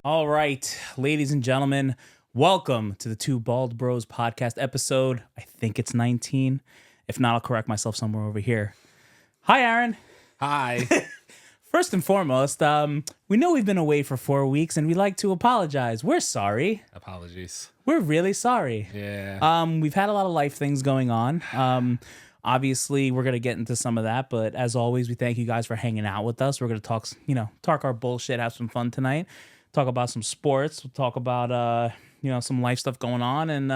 All right, ladies and gentlemen, welcome to the Two Bald Bros podcast episode. I think it's 19. If not, I'll correct myself somewhere over here. Hi, Aaron. Hi. First and foremost, we know we've been away for 4 weeks, and we'd like to apologize. We're sorry. Apologies. We're really sorry. Yeah. We've had a lot of life things going on. Obviously, we're gonna get into some of that, but as always, we thank you guys for hanging out with us. We're gonna talk our bullshit, have some fun tonight. Talk about some sports. We'll talk about some life stuff going on, and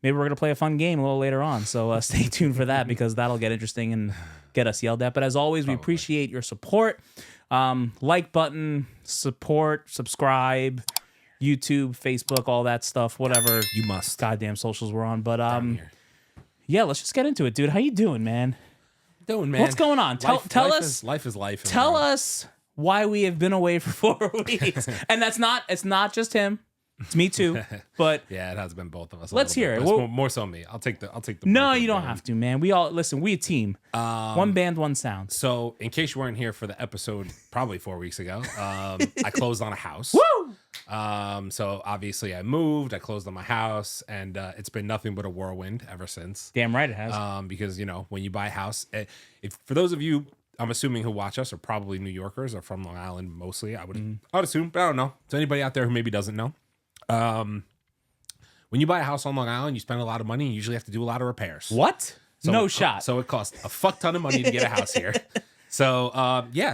maybe we're gonna play a fun game a little later on. So stay tuned for that because that'll get interesting and get us yelled at. But as always, we appreciate your support. Like button, support, subscribe, YouTube, Facebook, all that stuff. Whatever You must. goddamn socials we're on. But Down here. yeah, let's just get into it, dude. How you doing, man? Doing, man. What's going on? Tell us. Life is life. Tell us why we have been away for 4 weeks. And it's not just him. It's me too. But Yeah, it has been both of us. Let's hear it. But it's more so me. I'll take the. no, break you don't down. have to, man. We a team. One band, one sound. So, in case you weren't here for the episode, probably 4 weeks ago, I closed on a house. Woo! So obviously I moved. I closed on my house, and it's been nothing but a whirlwind ever sinse. Damn right it has. Because when you buy a house, if for those of you, I'm assuming who watch us are probably New Yorkers or from Long Island mostly. I would assume, but I don't know. So anybody out there who maybe doesn't know, when you buy a house on Long Island, you spend a lot of money. You usually have to do a lot of repairs. What? So No shot. So it costs a fuck ton of money to get a house here. So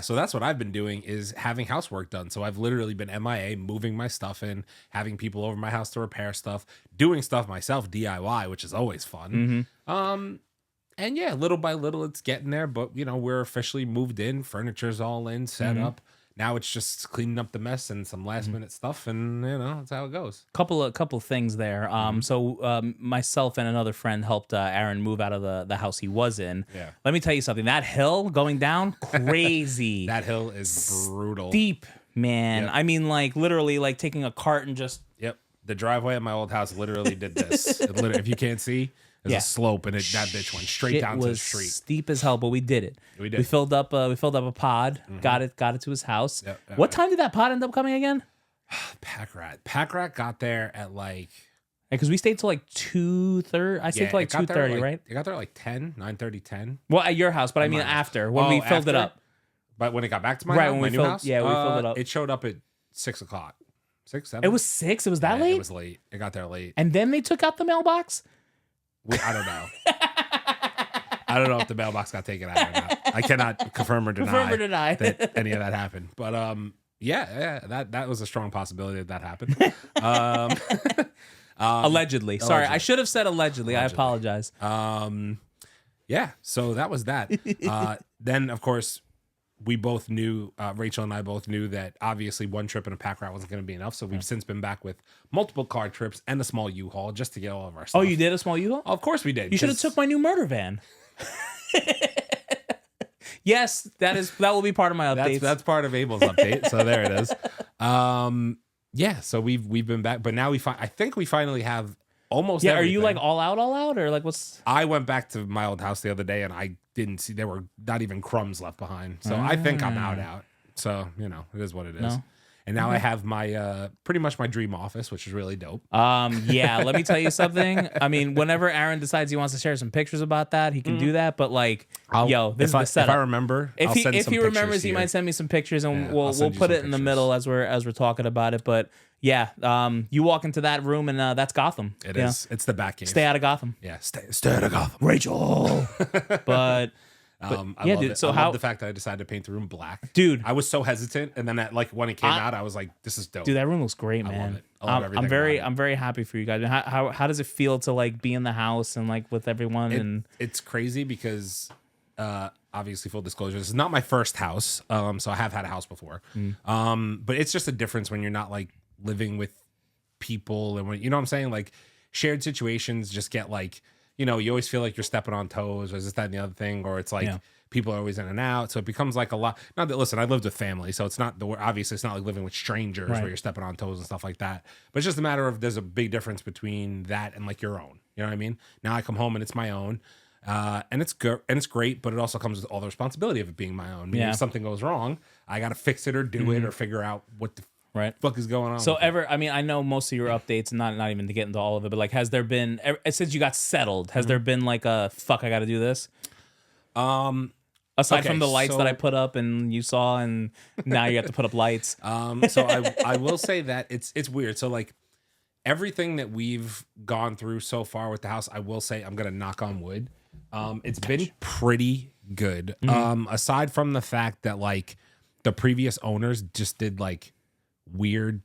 so that's what I've been doing is having housework done. So I've literally been MIA, moving my stuff in, having people over my house to repair stuff, doing stuff myself DIY, which is always fun. And yeah, little by little it's getting there, but we're officially moved in, furniture's all in, set up. Now it's just cleaning up the mess and some last minute stuff, and that's how it goes. Couple of things there. So myself and another friend helped Aaron move out of the house he was in. Yeah. Let me tell you something. That hill going down, crazy. That hill is brutal. Deep, man. Yep. I mean, like literally, like taking a cart and just. Yep. The driveway at my old house literally did this. If you can't see, there's a slope, and that bitch went straight Shit down to the was street. steep as hell, but we did it. We did. We filled up a pod, got it to his house. Yep, What time did that pod end up coming again? Pack rat got there at like. Because we stayed till like 2:30. I stayed till like 2:30, right? It got there like 9:30, 10. Well, at your house, but I mean house. after when we filled it after? up. But when it got back to my Right, house, when my we new filled- house, yeah, we filled it up. It showed up at 6 o'clock. 6, 7? It was 6. It was that Yeah, late. It was late. It got there late. And then they took out the mailbox. I don't know. I don't know if the mailbox got taken out or not. I cannot confirm or deny, that any of that happened. But that was a strong possibility that happened. Allegedly. Sorry, I should have said allegedly. I apologize. Yeah, so that was that. Then, of course, we both knew, Rachel and I both knew that obviously one trip in a pack rat wasn't going to be enough. So we've since been back with multiple car trips and a small U-Haul just to get all of our stuff. Oh, you did a small U-Haul? Of course we did. You should have took my new murder van. Yes, that will be part of my updates. That's part of Abel's update. So there it is. Yeah, so we've been back, but now I think we finally have almost Yeah, everything. are you like all out, or like what's? I went back to my old house the other day and I didn't see, there were not even crumbs left behind. So I think I'm out. So, it is what it is. No. And now I have my pretty much my dream office, which is really dope. Yeah, let me tell you something. I mean, whenever Aaron decides he wants to share some pictures about that, he can do that. But like, this is the setup. If I remember, If I'll send he some remembers, pictures he here. might send me some pictures, and Yeah, we'll I'll send you put some it in the pictures. middle as we're talking about it. But yeah, you walk into that room and that's Gotham. It is. It's the back cave. Stay out of Gotham, Yeah, stay out of Gotham. Rachel. But I yeah, love dude, it. so I how- love the fact that I decided to paint the room black. Dude. I was so hesitant, and then when it came out, I was like, "This is dope." dude, that room looks great, man. it. I love everything about it. I'm very happy for you guys. How does it feel to like be in the house and like with everyone? And It's crazy because obviously, full disclosure, this is not my first house. So I have had a house before. But it's just a difference when you're not like living with people, and when you know what I'm saying, like shared situations just get like, you always feel like you're stepping on toes, or is this, that, and the other thing, or it's like people are always in and out, so it becomes like a lot. Not that, listen, I lived with family, so it's not obviously it's not like living with strangers where you're stepping on toes and stuff like that. But it's just a matter of there's a big difference between that and like your own. You know what I mean? Now I come home and it's my own. And it's good and it's great, but it also comes with all the responsibility of it being my own. Meaning if something goes wrong, I got to fix it or do it or figure out what the Right. Fuck is going on? So with it? I mean, I know most of your updates, not even to get into all of it, but like, has there been since you got settled? Has there been like a fuck? I got to do this. Aside Okay, from the lights that I so- put up and you saw, and now you have to put up lights. So I will say that it's weird. So like everything that we've gone through so far with the house, I will say I'm gonna knock on wood. It's been pretty good. Aside from the fact that like the previous owners just did like weird,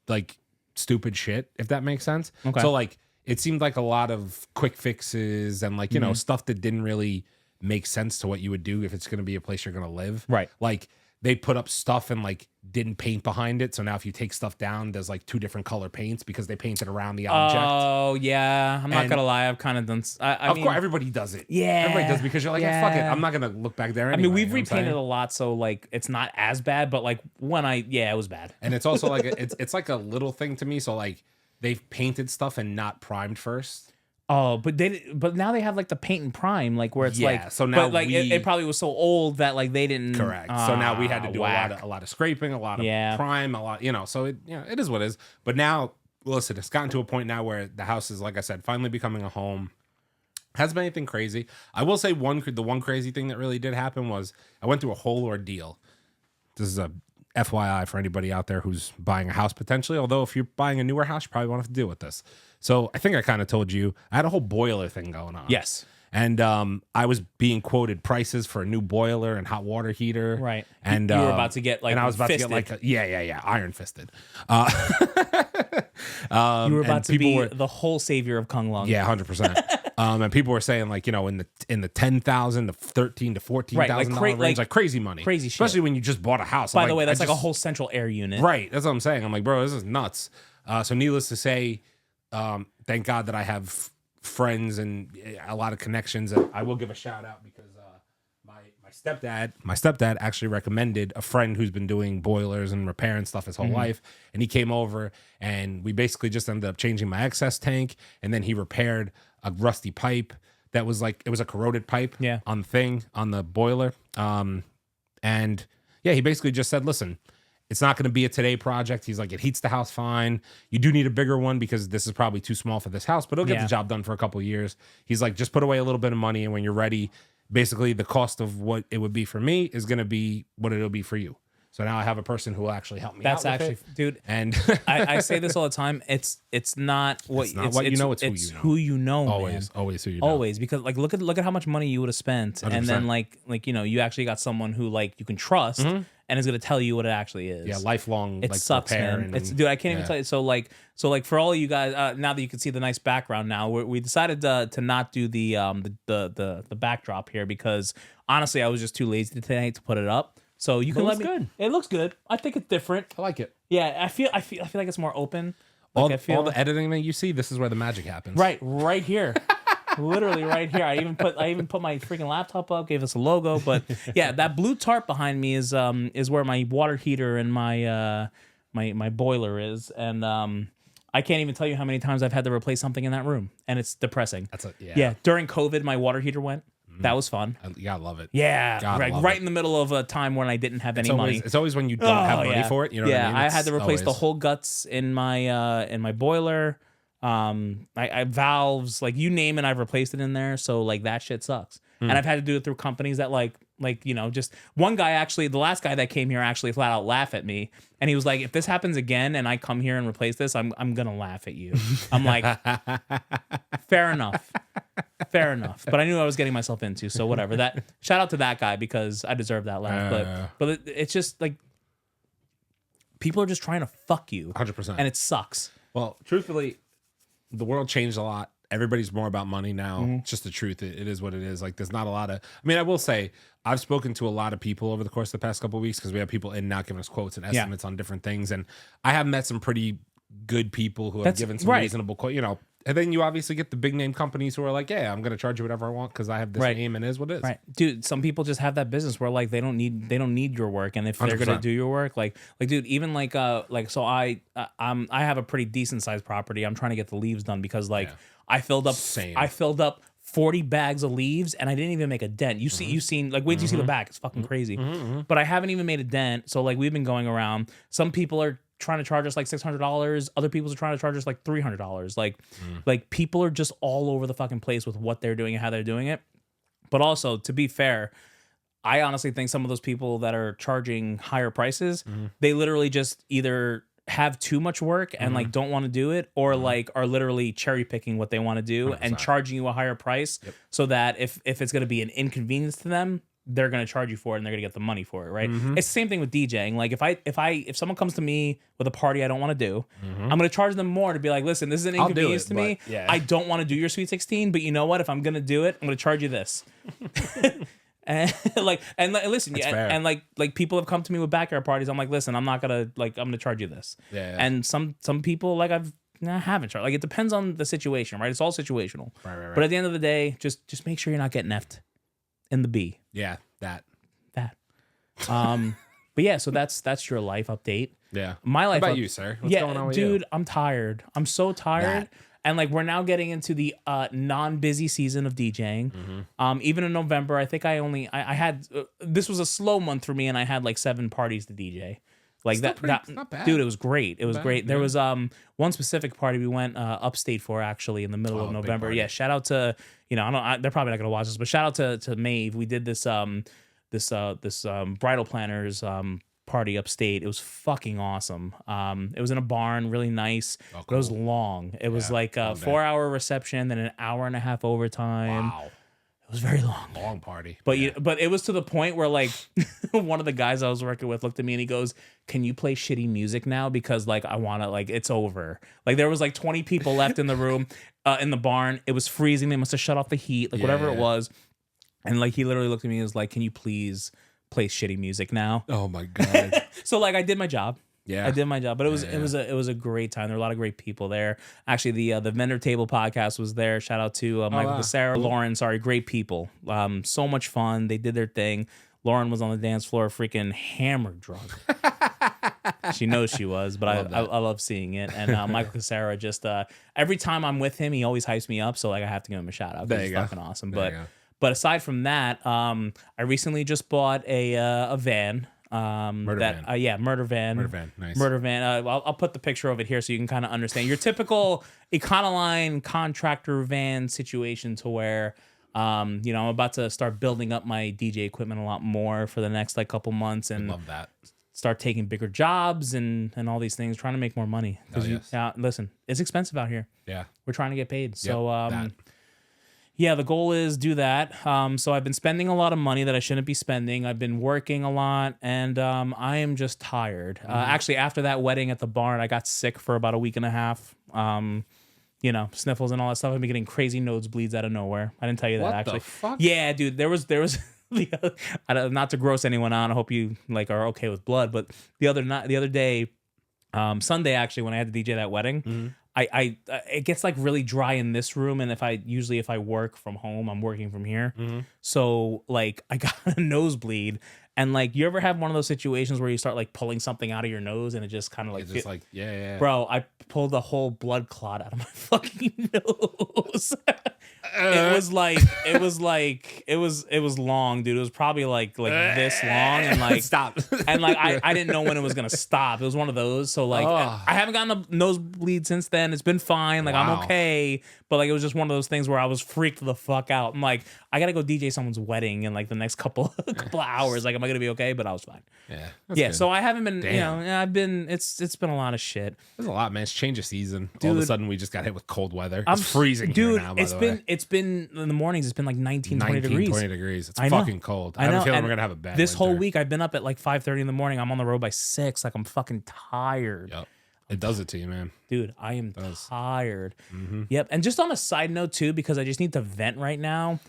like stupid shit, if that makes sense. Okay. So like it seemed like a lot of quick fixes and like, you know, stuff that didn't really make sense to what you would do if it's going to be a place you're going to live. Right. Like they put up stuff and like didn't paint behind it. So now if you take stuff down, there's like 2 different color paints because they painted around the object. Oh yeah, I'm not And- gonna lie, I've kind of done. I Of mean, course, everybody does it. Yeah, Everybody does because you're like, yeah, fuck it. yeah. I'm not going to look back there I anyway. mean, we've you know what I'm saying? repainted a lot, so like it's not as bad. But like when it was bad. And it's also like, it's like a little thing to me. So like they've painted stuff and not primed first. Oh, but now they have like the paint and prime, like where it's Yeah, like. so now but like it probably was so old that like they didn't. Correct. So now we had to do whack. a lot of scraping, a lot of Yeah. prime, a lot, you know, so it, you know, it is what it is. But now, listen, it's gotten to a point now where the house is, like I said, finally becoming a home. Hasn't been anything crazy. I will say the one crazy thing that really did happen was I went through a whole ordeal. This is a FYI for anybody out there who's buying a house potentially. Although if you're buying a newer house, you probably won't have to deal with this. So I think I kind of told you I had a whole boiler thing going on. Yes. And I was being quoted prices for a new boiler and hot water heater. Right. And You were about to get, like, and I was about fisted. to get like iron fisted. You were about and to people be were- the whole savior of Kung Lung. Yeah, 100%. And people were saying like, you know, in the 10,000 to 13 to 14,000 cra- range, like crazy money, crazy shit. especially when you just bought a house. By I'm the way, I that's like a just- whole central air unit. right. That's what I'm saying. I'm like, bro, this is nuts. So needless to say, thank God that I have friends and a lot of connections. And I will give a shout out because my stepdad actually recommended a friend who's been doing boilers and repair and stuff his whole life, and he came over and we basically just ended up changing my excess tank, and then he repaired a rusty pipe that was like, it was a corroded pipe on the boiler. And yeah, he basically just said, listen, it's not going to be a today project. He's like, it heats the house fine. You do need a bigger one because this is probably too small for this house, but it'll get Yeah. the job done for a couple of years. He's like, just put away a little bit of money, and when you're ready, basically the cost of what it would be for me is going to be what it'll be for you. So now I have a person who will actually help me That's out with actually, it. dude. And I say this all the time. It's not what It's not what you know, it's who you know. who you know, man. always who you know. Always, because like look at how much money you would have spent, and then 100%. like you know, you actually got someone who like you can trust and is gonna tell you what it actually is. Yeah, lifelong It like sucks, repair man. and, It's dude, I can't even yeah. tell you. So like for all of you guys, now that you can see the nice background, now we decided to not do the backdrop here because honestly, I was just too lazy today to put it up. So you can let looks me. good. It looks good. I think it's different. I like it. Yeah, I feel like it's more open. Like, All the editing that you see, this is where the magic happens. right here. Literally right here. I even put my freaking laptop up, gave us a logo, but yeah, that blue tarp behind me is where my water heater and my my boiler is, and I can't even tell you how many times I've had to replace something in that room, and it's depressing. Yeah. During COVID, my water heater went. That was fun. You gotta love it. Yeah, Gotta love right it. in the middle of a time when I didn't have any money. It's always when you don't have money for it. You know what I mean? I It's had to replace the always- whole guts in my boiler. I valves, like you name it, I've replaced it in there. So like that shit sucks. And I've had to do it through companies that like you know, just one guy actually, the last guy that came here actually flat out laughed at me, and he was like, if this happens again and I come here and replace this, I'm gonna laugh at you. I'm like, fair enough. Fair enough. But I knew I was getting myself into, so whatever. That shout out to that guy because I deserve that laugh. But it's just like people are just trying to fuck you. 100%. And it sucks. Well, truthfully, the world changed a lot. Everybody's more about money now. Mm-hmm. It's just the truth. It is what it is. Like, there's not a lot of. I mean, I will say, I've spoken to a lot of people over the course of the past couple of weeks because we have people in now giving us quotes and estimates on different things, and I have met some pretty good people who have That's given some right. reasonable quote. You know, and then you obviously get the big name companies who are like, yeah, I'm going to charge you whatever I want because I have this Right. name and it is what it is. Right. Dude, some people just have that business where like they don't need your work, and if they're 100%. gonna do your work, like dude, even like so I have a pretty decent sized property. I'm trying to get the leaves done because like Yeah. I filled up Same. 40 bags of leaves and I didn't even make a dent. You've seen like wait till you see the back. It's fucking crazy. But I haven't even made a dent. So like we've been going around. Some people are trying to charge us like $600. Other people are trying to charge us like $300. Like people are just all over the fucking place with what they're doing and how they're doing it. But also, to be fair, I honestly think some of those people that are charging higher prices, they literally just either have too much work and like don't want to do it, or like are literally cherry picking what they want to do 100%. and charging you a higher price so that if it's going to be an inconvenience to them, they're going to charge you for it and they're going to get the money for it, right? It's the same thing with DJing. Like if someone comes to me with a party I don't want to do, I'm going to charge them more to be like, listen, this is an inconvenience to me. Yeah. I don't want to do your Sweet 16, but you know what? If I'm going to do it, I'm going to charge you this. And listen, and like people have come to me with backyard parties. I'm like, listen, I'm gonna charge you this. Yeah. And some people like I haven't charged. Like it depends on the situation, right? It's all situational. Right. But at the end of the day, just make sure you're not getting effed in the B. Yeah, that. But yeah, so that's your life update. Yeah. My life. How about you, sir? What's going on with dude, you? I'm tired. I'm so tired. And like we're now getting into the non-busy season of DJing. Even in November, I think I had this was a slow month for me, and I had like 7 parties to DJ. Like Still that, not bad. dude. It was great. It was great. There yeah. was one specific party we went upstate for actually in the middle of big November. party. Yeah, shout out to they're probably not gonna watch this, but shout out to Maeve. We did this bridal planners party upstate. It was fucking awesome. It was in a barn, really nice. Oh, But it was cool. long. It was like a Long day. 4-hour reception, then an hour and a half overtime. Wow. It was very long. Long party. But but it was to the point where like one of the guys I was working with looked at me and he goes, "Can you play shitty music now? Because like I want to like it's over." Like there was like 20 people left in the room, in the barn. It was freezing. They must have shut off the heat, like whatever it was. And like he literally looked at me and was like, "Can you please play shitty music now?" Oh my god. So like I did my job. Yeah. I did my job, but it was a great time. There were a lot of great people there. Actually, the Vendor Table podcast was there. Shout out to Michael Cassara, Lauren. Sorry, great people. So much fun. They did their thing. Lauren was on the dance floor, freaking hammered drunk. She knows she was, but I love seeing it. And Michael Cassara just every time I'm with him, he always hypes me up. So like I have to give him a shout out. There He's you go. fucking awesome. There But aside from that, I recently just bought a van. Murder van. Nice. Murder van. I'll put the picture of it here so you can kind of understand your typical Econoline contractor van situation to where, I'm about to start building up my DJ equipment a lot more for the next like couple months and Love that. start taking bigger jobs and all these things, trying to make more money. Yes. Listen, it's expensive out here. Yeah. We're trying to get paid. Yep, So, that. yeah, the goal is do that. So I've been spending a lot of money that I shouldn't be spending. I've been working a lot, and I am just tired. Actually, after that wedding at the barn, I got sick for about a week and a half. Sniffles and all that stuff. I've been getting crazy nosebleeds out of nowhere. I didn't tell you that What actually. the fuck? Yeah, dude. There was not to gross anyone out. I hope you like are okay with blood. But the other day, Sunday actually, when I had to DJ that wedding. I it gets like really dry in this room, and if I work from home, I'm working from here. So like I got a nosebleed, and like you ever have one of those situations where you start like pulling something out of your nose and it just kind of like, It's just like yeah. bro, I pulled a whole blood clot out of my fucking nose. It was long, dude. It was probably like this long, and like stop. and like I didn't know when it was gonna stop. It was one of those. So like I haven't gotten a nosebleed since then. It's been fine. Like I'm okay. But like it was just one of those things where I was freaked the fuck out. I'm like, I gotta go DJ someone's wedding in like the next couple hours. Like, am I gonna be okay? But I was fine. Yeah. Yeah. So I haven't been. Damn. I've been. It's been a lot of shit. There's a lot, man. It's change of season. All of a sudden, we just got hit with cold weather. I'm It's freezing dude. here now, by It's the been way. it's been in the mornings. It's been like 19, 20 degrees. 20 degrees. It's I know. fucking cold. I I have know. a feeling And we're gonna have a bad this whole winter. week I've been up at like 5:30 in the morning. I'm on the road by 6. Like I'm fucking tired. Yep. It does it to you, man. Dude, I am does. tired. Yep. And just on a side note too, because I just need to vent right now.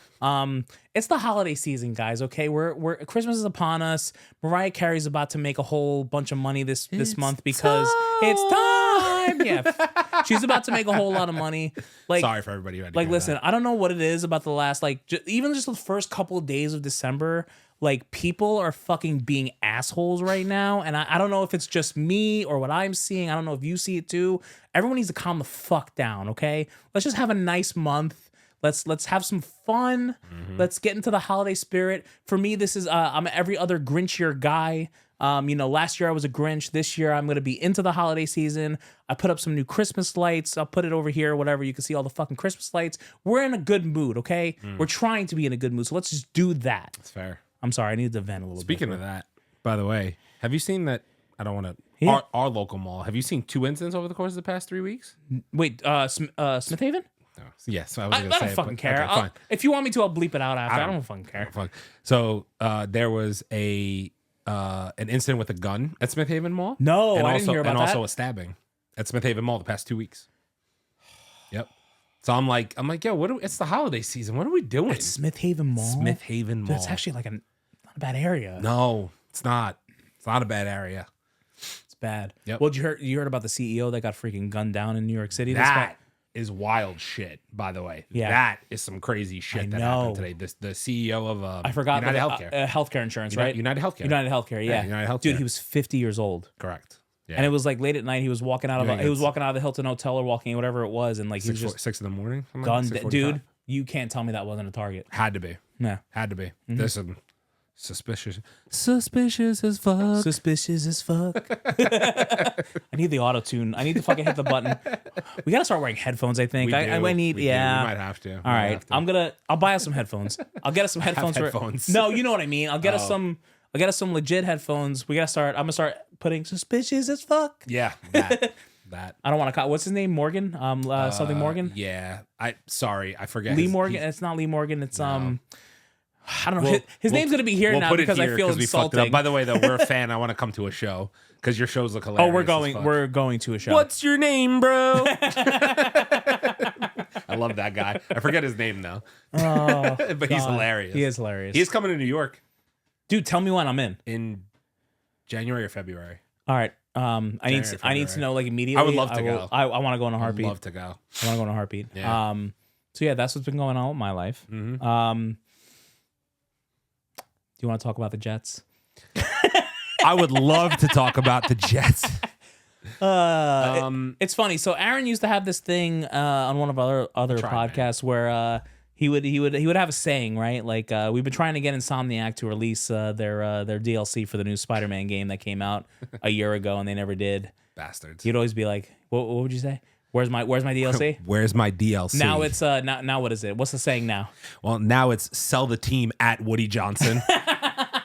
It's the holiday season, guys. Okay, we're Christmas is upon us. Mariah Carey's about to make a whole bunch of money this month because it's time. Yeah, she's about to make a whole lot of money. Like, Sorry for everybody who had to like hear listen, that. I don't know what it is about the last like even just the first couple of days of December. Like people are fucking being assholes right now, and I don't know if it's just me or what I'm seeing. I don't know if you see it too. Everyone needs to calm the fuck down, okay? Let's just have a nice month. Let's have some fun. Let's get into the holiday spirit. For me, this is I'm every other Grinchier guy. Last year I was a Grinch. This year I'm going to be into the holiday season. I put up some new Christmas lights. I'll put it over here, whatever. You can see all the fucking Christmas lights. We're in a good mood, okay? We're trying to be in a good mood. So let's just do that. That's fair. I'm sorry. I needed to vent a little bit. Speaking of that, by the way, have you seen that? I don't want to. Our local mall. Have you seen 2 incidents over the course of the past 3 weeks? Wait, Smith Haven? No. Yes, I was I going to say. don't fucking care. Okay, fine. If you want me to, I'll bleep it out after. I don't fucking care. Fuck. So there was an incident with a gun at Smith Haven Mall. No, and I also, didn't hear about and that. also a stabbing at Smith Haven Mall the past 2 weeks. Yep. So I'm like, yo, it's the holiday season. What are we doing? It's Smith Haven Mall. Smith Haven Mall. Dude, it's actually like not a bad area. No, it's not. It's not a bad area. It's bad. Yep. Well, you heard about the CEO that got freaking gunned down in New York City? That is wild shit, by the way. Yeah. That is some crazy shit that happened today. The CEO of I forgot United Healthcare. Healthcare insurance, right? United Healthcare. United Healthcare, yeah. United Healthcare. Dude, he was 50 years old. Correct. Yeah. And it was like late at night. He was walking out of the Hilton Hotel or walking whatever it was, and like he was just 6 in the morning. gunned. Dude, you can't tell me that wasn't a target. Had to be. No. Had to be. There's some suspicious as fuck. Suspicious as fuck. I need the auto tune. I need to fucking hit the button. We gotta start wearing headphones. I think. I need. We might have to. All right. I'll buy us some headphones. I'll get us some headphones. Headphones. No, you know what I mean. I'll get us some legit headphones. I'm gonna start putting suspicious as fuck. Yeah. That. I don't want to call. What's his name? Morgan. Something Morgan. Yeah. I forget. Lee Morgan. It's not Lee Morgan. It's I don't know. His name's gonna be here now because I feel insulting. By the way, though, we're a fan. I want to come to a show because your shows look hilarious. Oh, we're going to a show. What's your name, bro? I love that guy. I forget his name though. Oh, but he's hilarious. He is hilarious. He's coming to New York Dude, tell me when I'm in January or February. All right. I need to know like immediately. I would love to go. I want to go in a heartbeat. I'd love to go. I want to go in a heartbeat. Yeah. So yeah, that's what's been going on with my life. Mm-hmm. Do you want to talk about the Jets? I would love to talk about the Jets. It's funny. So Aaron used to have this thing on one of our other podcasts where he would have a saying, right? Like we've been trying to get Insomniac to release their DLC for the new Spider-Man game that came out a year ago, and they never did. Bastards. He'd always be like, "What would you say? Where's my DLC? Where's my DLC?" Now it's now what is it? What's the saying now? Well, now it's sell the team at Woody Johnson.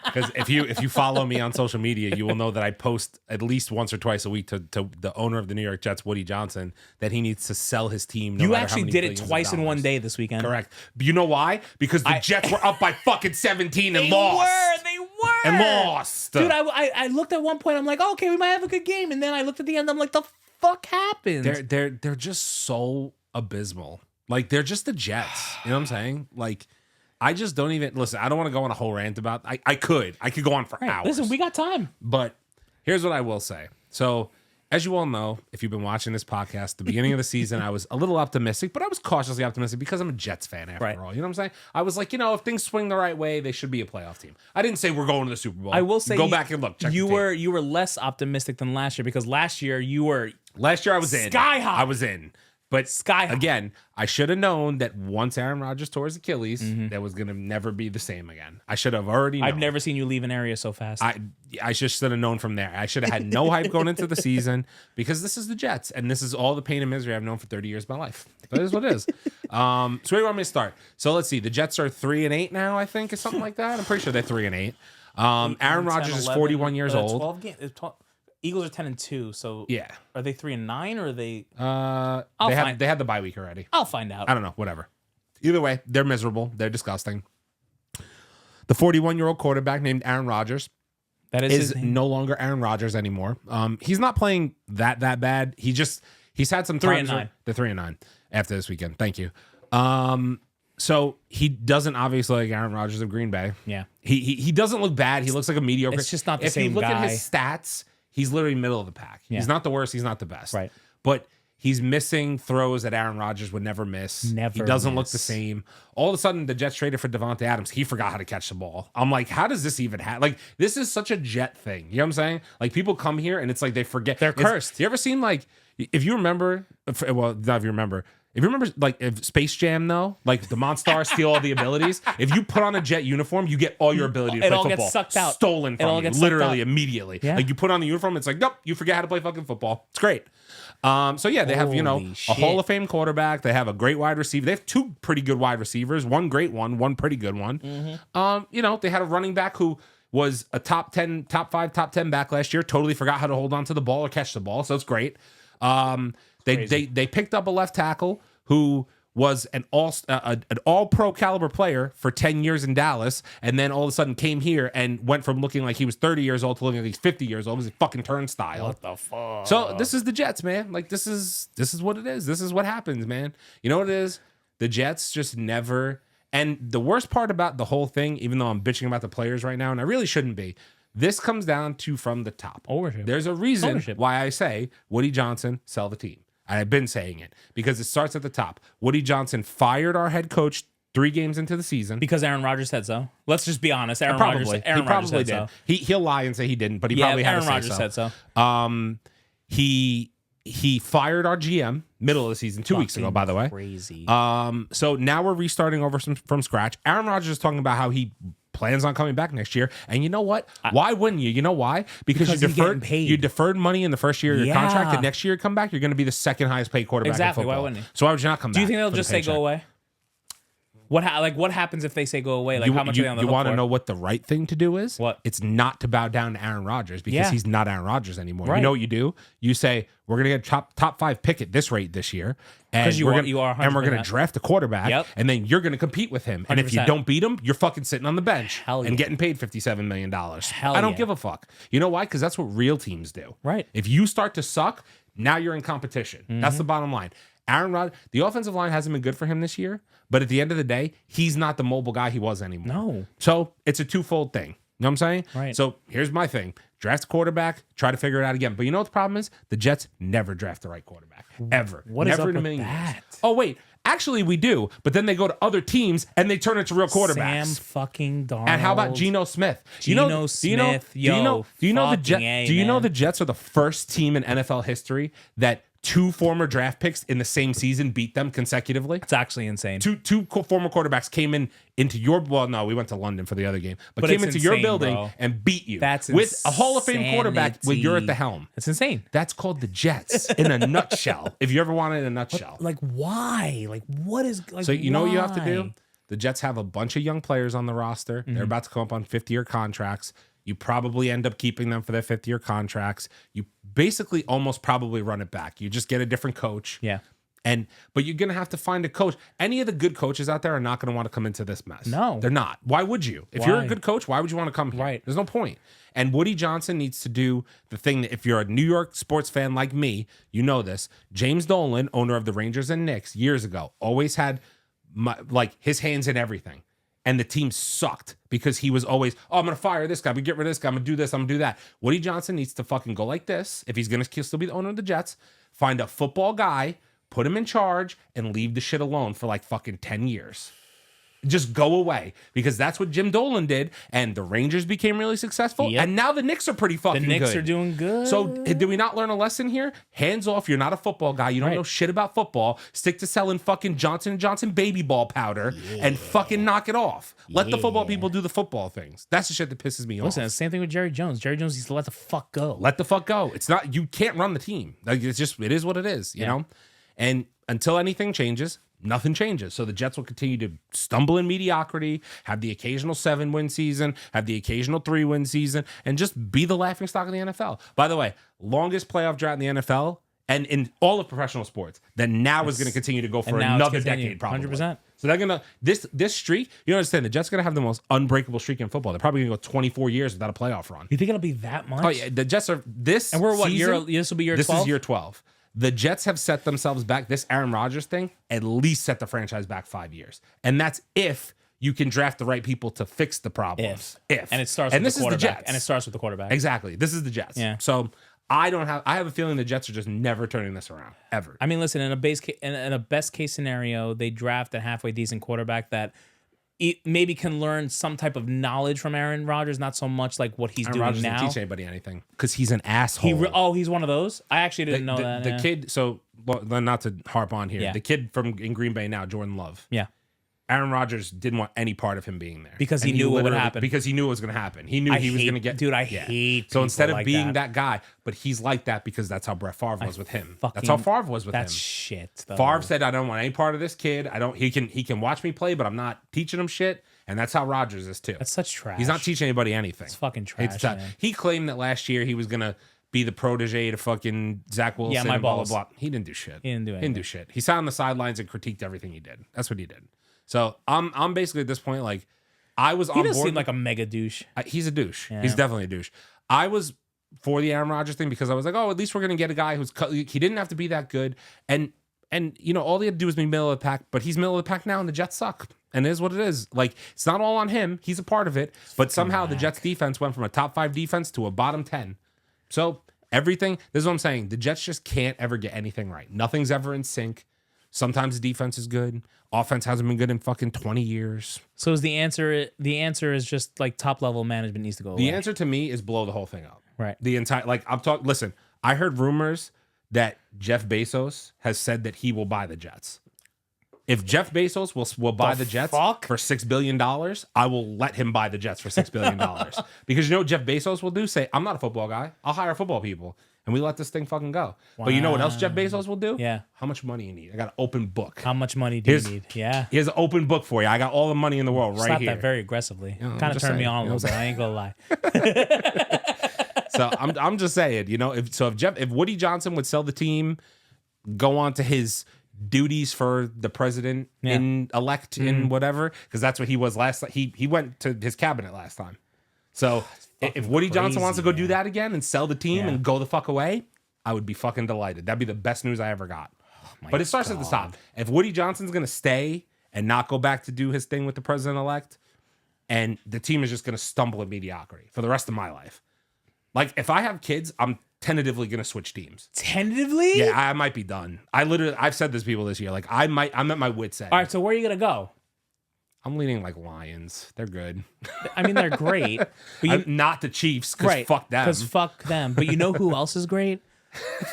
Because if you follow me on social media, you will know that I post at least once or twice a week to the owner of the New York Jets, Woody Johnson, that he needs to sell his team. You actually did it twice in one day this weekend. Correct. But you know why? Because the Jets were up by fucking 17 and lost. They were. And lost. Dude, I looked at one point, I'm like, okay, we might have a good game. And then I looked at the end, I'm like, the fuck happened? They're just so abysmal. Like, they're just the Jets. You know what I'm saying? Like, I just don't even listen. I don't want to go on a whole rant about. I could go on for hours. Listen, we got time. But here's what I will say. So, as you all know, if you've been watching this podcast, the beginning of the season, I was a little optimistic, but I was cautiously optimistic because I'm a Jets fan after all. You know what I'm saying? I was like, if things swing the right way, they should be a playoff team. I didn't say we're going to the Super Bowl. I will say, go back and look. Check you were less optimistic than last year because last year I was in sky high. I was in. But sky high. Again, I should have known that once Aaron Rodgers tore his Achilles, that was going to never be the same again. I should have already known. I've never seen you leave an area so fast. I just should have known from there. I should have had no hype going into the season because this is the Jets, and this is all the pain and misery I've known for 30 years of my life. That is what it is. So where do you want me to start? So let's see. The Jets are 3-8 now, I think, or something like that. I'm pretty sure they're 3-8. Aaron Rodgers is 41 years old. 12 games. Eagles are 10-2, so yeah. Are they 3-9 or are they? They had the bye week already. I'll find out. I don't know. Whatever. Either way, they're miserable. They're disgusting. The 41-year-old quarterback named Aaron Rodgers is no longer Aaron Rodgers anymore. He's not playing that bad. He's had some 3-9. They're 3-9 after this weekend. Thank you. So he doesn't obviously like Aaron Rodgers of Green Bay. Yeah. He doesn't look bad. He looks like a mediocre. It's just not the same If you look guy. at his stats, he's literally middle of the pack. Yeah. He's not the worst. He's not the best. Right. But he's missing throws that Aaron Rodgers would never miss. He doesn't look the same. All of a sudden, the Jets traded for Devontae Adams. He forgot how to catch the ball. I'm like, how does this even happen? Like, this is such a Jet thing. You know what I'm saying? Like, people come here and it's like they forget. They're cursed. You ever seen, like, if you remember, well, not if you remember, If you remember, like, if Space Jam, though, like the Monstars steal all the abilities. If you put on a Jet uniform, you get all your ability to play football. It all gets sucked out. Stolen from you, literally, immediately. Yeah. Like, you put on the uniform, it's like, nope, you forget how to play fucking football. It's great. So, yeah, they have, a Hall of Fame quarterback. They have a great wide receiver. They have 2 pretty good wide receivers. One great one pretty good one. Mm-hmm. They had a running back who was a top 5, top 10 back last year. Totally forgot how to hold on to the ball or catch the ball. So, it's great. They picked up a left tackle who was an all-pro caliber player for 10 years in Dallas, and then all of a sudden came here and went from looking like he was 30 years old to looking like he's 50 years old. It was a fucking turnstile. What the fuck? So this is the Jets, man. Like, this is what it is. This is what happens, man. You know what it is? The Jets just never... And the worst part about the whole thing, even though I'm bitching about the players right now, and I really shouldn't be, this comes down to from the top. Ownership. There's a reason why I say, Woody Johnson, sell the team. I've been saying it because it starts at the top. Woody Johnson fired our head coach 3 games into the season because Aaron Rodgers said so. Let's just be honest. Aaron probably Rodgers did. So. He'll lie and say he didn't, but he probably had to say Rodgers said so. He fired our GM middle of the season 2 weeks ago. By the way, crazy. So now we're restarting over from scratch. Aaron Rodgers is talking about how he plans on coming back next year. And you know what? Why wouldn't you? You know why? Because you deferred money in the first year of your contract, and next year you come back, you're going to be the second highest paid quarterback in football. Why wouldn't you? So why would you not come back? Do you think they'll just say go away? What happens if they say go away? Like, how much are they on the hook for? You want to know what the right thing to do is? What? It's not to bow down to Aaron Rodgers because he's not Aaron Rodgers anymore. Right. You know what you do? You say, we're going to get top 5 pick at this rate this year. And we're going to draft a quarterback, and then you're going to compete with him. 100%. And if you don't beat him, you're fucking sitting on the bench and getting paid $57 million. I don't give a fuck. You know why? Because that's what real teams do. Right. If you start to suck, now you're in competition. Mm-hmm. That's the bottom line. Aaron Rodgers, the offensive line hasn't been good for him this year, but at the end of the day, he's not the mobile guy he was anymore. No. So it's a twofold thing. You know what I'm saying? Right. So here's my thing. Draft a quarterback, try to figure it out again. But you know what the problem is? The Jets never draft the right quarterback. Ever. What never is up in a with million that? years. Oh, wait. Actually, we do. But then they go to other teams and they turn into real quarterbacks. Sam fucking Darnold. And how about Geno Smith? Do you know the Jets are the first team in NFL history that 2 former draft picks in the same season beat them consecutively? It's actually insane. Two former quarterbacks came into your... Well, no, we went to London for the other game. But came into your building and beat you. That's with a Hall of Fame quarterback when you're at the helm. That's insane. That's called the Jets in a nutshell. If you ever wanted a nutshell. But, why? What is... So you know what you have to do? The Jets have a bunch of young players on the roster. Mm-hmm. They're about to come up on 50-year contracts. You probably end up keeping them for their 5th-year contracts. You basically almost probably run it back. You just get a different coach. Yeah. But you're going to have to find a coach. Any of the good coaches out there are not going to want to come into this mess. No. They're not. Why would you? If you're a good coach, why would you want to come here? Right. There's no point. And Woody Johnson needs to do the thing that if you're a New York sports fan like me, you know this. James Dolan, owner of the Rangers and Knicks, years ago, always had his hands in everything. And the team sucked because he was always, I'm going to fire this guy. We get rid of this guy. I'm going to do this. I'm going to do that. Woody Johnson needs to fucking go like this. If he's going to still be the owner of the Jets, find a football guy, put him in charge, and leave the shit alone for fucking 10 years. Just go away because that's what Jim Dolan did. And the Rangers became really successful. Yep. And now the Knicks are pretty fucking good. The Knicks are doing good. So did we not learn a lesson here? Hands off. You're not a football guy. You don't know shit about football. Stick to selling fucking Johnson & Johnson baby ball powder and fucking knock it off. Let the football people do the football things. That's the shit that pisses me off. Listen, it's the same thing with Jerry Jones. Jerry Jones needs to let the fuck go. Let the fuck go. It's not, you can't run the team. It is what it is, you know? And until anything changes, nothing changes. So the Jets will continue to stumble in mediocrity, have the occasional 7-win season, have the occasional 3-win season, and just be the laughingstock of the NFL. By the way, longest playoff drought in the NFL and in all of professional sports that now is going to continue to go for another decade, probably. 100%. So they're going to, this streak, you understand, the Jets are going to have the most unbreakable streak in football. They're probably going to go 24 years without a playoff run. You think it'll be that much? Oh, yeah. The Jets are, and we're what, this will be year 12? This is year 12. The Jets have set themselves back. This Aaron Rodgers thing at least set the franchise back 5 years. And that's if you can draft the right people to fix the problems. If. And it starts with the quarterback. And it starts with the quarterback. Exactly. This is the Jets. Yeah. So I have a feeling the Jets are just never turning this around. Ever. I mean, listen, in a best case scenario, they draft a halfway decent quarterback that maybe can learn some type of knowledge from Aaron Rodgers, not so much like what he's Aaron doing Rodgers now. didn't teach anybody anything because he's an asshole. He's one of those. I actually didn't know that. The kid. So, well, not to harp on here. Yeah. The kid in Green Bay now, Jordan Love. Yeah. Aaron Rodgers didn't want any part of him being there Because he knew what would happen. Because he knew it was going to happen. He knew he was going to get. Dude, I hate. So instead of like being that guy, but he's like that because that's how Brett Favre was with him. That's how Favre was with him. That's shit. Though. Favre said, "I don't want any part of this kid. I don't. He can watch me play, but I'm not teaching him shit." And that's how Rodgers is too. That's such trash. He's not teaching anybody anything. It's fucking trash. Man. He claimed that last year he was gonna be the protege to fucking Zach Wilson. Yeah, my and blah, balls. blah, blah. He didn't do shit. He didn't do anything. He sat on the sidelines and critiqued everything he did. That's what he did. So I'm basically at this point like I was on board. He does seem like a mega douche. He's a douche. Yeah. He's definitely a douche. I was for the Aaron Rodgers thing because I was like, oh, at least we're gonna get a guy he didn't have to be that good, and you know all he had to do was be middle of the pack, but he's middle of the pack now, and the Jets suck, and it is what it is. Like it's not all on him; he's a part of it, but somehow the Jets defense went from a top 5 defense to a bottom 10. So everything. This is what I'm saying. The Jets just can't ever get anything right. Nothing's ever in sync. Sometimes the defense is good. Offense hasn't been good in fucking 20 years. So is the answer? The answer is just like top level management needs to go away. The answer to me is blow the whole thing up. Right. The entire I'm talking. Listen, I heard rumors that Jeff Bezos has said that he will buy the Jets. If Jeff Bezos will buy the Jets for $6 billion, I will let him buy the Jets for $6 billion. Because you know what Jeff Bezos will do? Say, I'm not a football guy. I'll hire football people. And we let this thing fucking go. Wow. But you know what else Jeff Bezos will do? Yeah. How much money you need? I got an open book. How much money do you need? Yeah. Here's an open book for you. I got all the money in the world right here. That very aggressively. You know, kind of turned me on a little bit. I ain't gonna lie. So I'm just saying, you know, if Woody Johnson would sell the team, go on to his duties for the president elect in whatever, because that's what he was last. He went to his cabinet last time. So if Woody Johnson wants to go do that again and sell the team and go the fuck away, I would be fucking delighted. That'd be the best news I ever got. But it starts at the top. If Woody Johnson's gonna stay and not go back to do his thing with the president elect, and the team is just gonna stumble in mediocrity for the rest of my life. Like if I have kids, I'm tentatively gonna switch teams. Tentatively? Yeah, I might be done. I've said this to people this year. Like I'm at my wit's end. All right, so where are you gonna go? I'm leaning like Lions. They're good. I mean, they're great. But not the Chiefs, because fuck them. Because fuck them. But you know who else is great?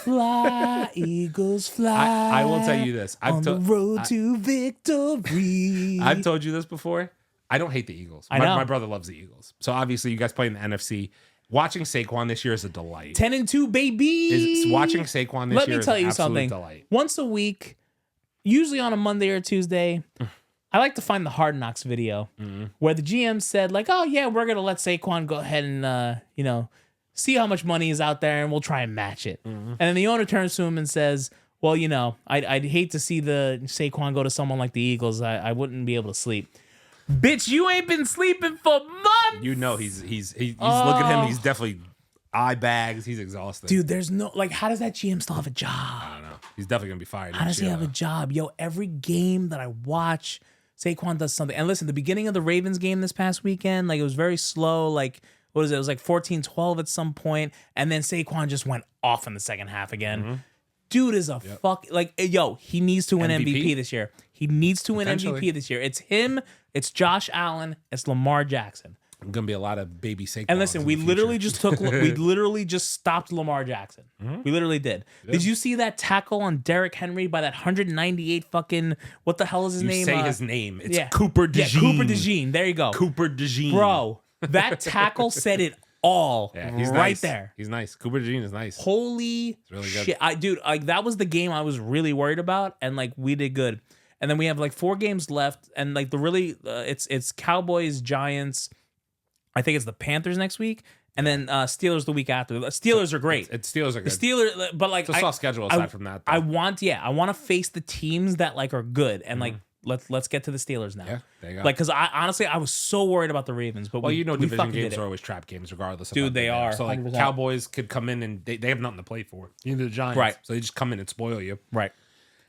Fly, Eagles, fly. I will tell you this. On the road to victory. I've told you this before. I don't hate the Eagles. My brother loves the Eagles. So obviously you guys play in the NFC. Watching Saquon this year is a delight. 10-2, baby. Watching Saquon this year is an absolute delight. Once a week, usually on a Monday or Tuesday, I like to find the Hard Knocks video where the GM said, like, oh, yeah, we're going to let Saquon go ahead and, see how much money is out there and we'll try and match it. And then the owner turns to him and says, well, I'd hate to see the Saquon go to someone like the Eagles. I wouldn't be able to sleep. Bitch, you ain't been sleeping for months. You know he's look at him. He's definitely eye bags. He's exhausted. Dude, there's no, like, how does that GM still have a job? I don't know. He's definitely going to be fired. How does he have a job? Yo, every game that I watch, Saquon does something. And listen, the beginning of the Ravens game this past weekend, like, it was very slow. Like, what was it? It was like 14-12 at some point. And then Saquon just went off in the second half again. Dude is a he needs to win MVP this year. He needs to win MVP this year. It's him, it's Josh Allen, it's Lamar Jackson. I'm gonna be a lot of baby Saquon. And listen, we literally just stopped Lamar Jackson. We literally did. Did you see that tackle on Derrick Henry by that 198 fucking, what the hell is his name? Say his name. It's Cooper DeJean. Yeah, Cooper DeJean. There you go. Cooper DeJean. Bro, that tackle said it all he's right nice. there. He's nice. Cooper DeJean is nice. Holy really shit. That was the game I was really worried about, and like we did good. And then we have like 4 games left, and like it's Cowboys, Giants, I think it's the Panthers next week, and then Steelers the week after. The Steelers are great. Steelers are good. The Steelers, but like it's a soft schedule aside from that. Though. I want to face the teams that like are good, and like let's get to the Steelers now. Yeah, there you go. Like, because I was so worried about the Ravens, but division games are always trap games, regardless. Dude, they are. So like 100%. Cowboys could come in and they have nothing to play for. Neither the Giants, right? So they just come in and spoil you, right?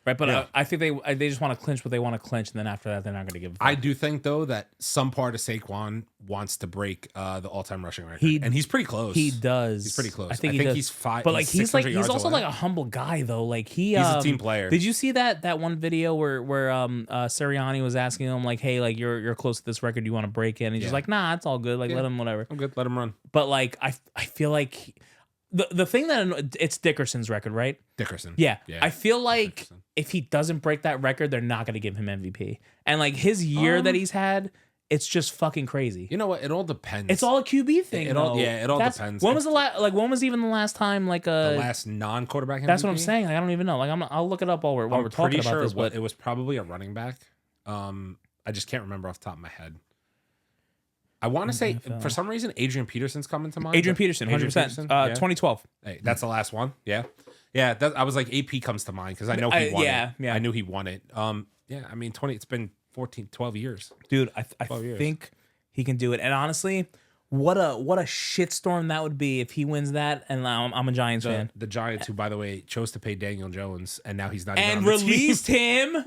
Right, but Yeah. I think they just want to clinch what they want to clinch, and then after that, they're not going to give a fuck. I do think though that some part of Saquon wants to break the all-time rushing record, and he's pretty close. He does. He's pretty close. I think he does. he's five. But like he's 600 yards also away. like a humble guy though. Like he's a team player. Did you see that one video where Sirianni was asking him like, hey, like you're close to this record, you want to break it? And he's just like, nah, it's all good. Like let him whatever. I'm good. Let him run. But like I feel like the thing that it's Dickerson's record, right? Dickerson. Yeah. I feel like Dickerson. if he doesn't break that record, they're not going to give him MVP. And like his year that he's had, it's just fucking crazy. You know what? It all depends. It's all a QB thing. It all depends. When was when was even the last time like the last non-quarterback MVP? That's what I'm saying. Like, I don't even know. Like I'll look it up while we're talking about this. But it was probably a running back. I just can't remember off the top of my head. I want to say for some reason Adrian Peterson's coming to mind. Adrian Peterson, 100%. 2012. Hey, that's the last one. Yeah. Yeah, I was like AP comes to mind because I know he won it. Yeah. I knew he won it. Yeah, I mean it's been 12 years. Dude, I think he can do it. And honestly, what a shitstorm that would be if he wins that. And I'm a Giants fan. The Giants, who by the way chose to pay Daniel Jones, and now he's not even and on the released team. him.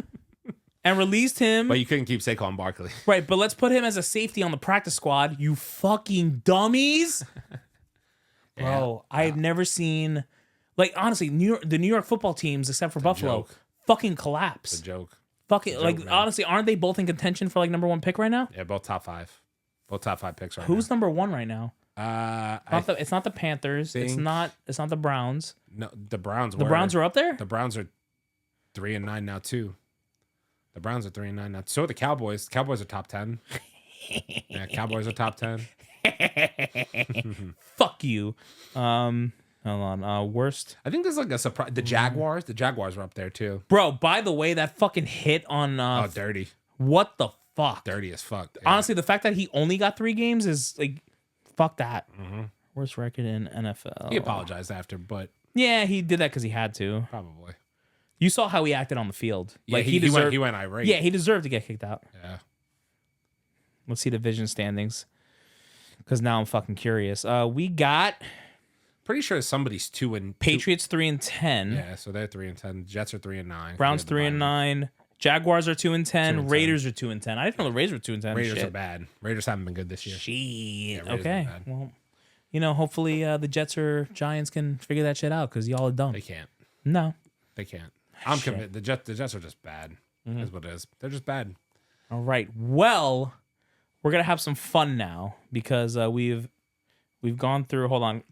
And released him. But you couldn't keep Saquon Barkley. Right, but let's put him as a safety on the practice squad. You fucking dummies. Bro, I've never seen, like, honestly, the New York football teams, except for Buffalo, joke. fucking collapse. It's a joke. Fucking, joke, like, man. honestly, aren't they both in contention for, like, number one pick right now? Yeah, both top 5. Both top 5 picks right Who's number one right now? now. It's not the Panthers. It's not the Browns. No, the Browns The Browns are up there? The Browns are 3-9 now, too. The Browns are 3-9 now. So are the Cowboys. Cowboys are top 10. Yeah, Cowboys are top 10. Fuck you. Hold on. Worst. I think there's like a surprise. The Jaguars. The Jaguars were up there too. Bro, by the way, that fucking hit on Dirty. what the fuck? Dirty as fuck. Yeah. Honestly, the fact that he only got 3 games is like, fuck that. Worst record in NFL. He apologized after, but Yeah, he did that because he had to. probably. You saw how he acted on the field. Yeah, Like he deserved. went irate. Yeah, he deserved to get kicked out. Yeah. Let's see division standings. Because now I'm fucking curious. We got Pretty sure somebody's 2-2. Patriots 3-10. Yeah, so they're 3-10. Jets are 3-9. Browns 3-9. Jaguars are 2-10. Raiders are 2-10. I didn't know the Raiders were 2-10. Raiders Shit. are bad. Raiders haven't been good this year. Shit. Raiders Okay. are bad. Well, hopefully the Jets or Giants can figure that shit out because y'all are dumb. They can't. No. They can't. I'm convinced. The Jets are just bad. That's what it is. They're just bad. All right. Well, we're gonna have some fun now because we've gone through. Hold on,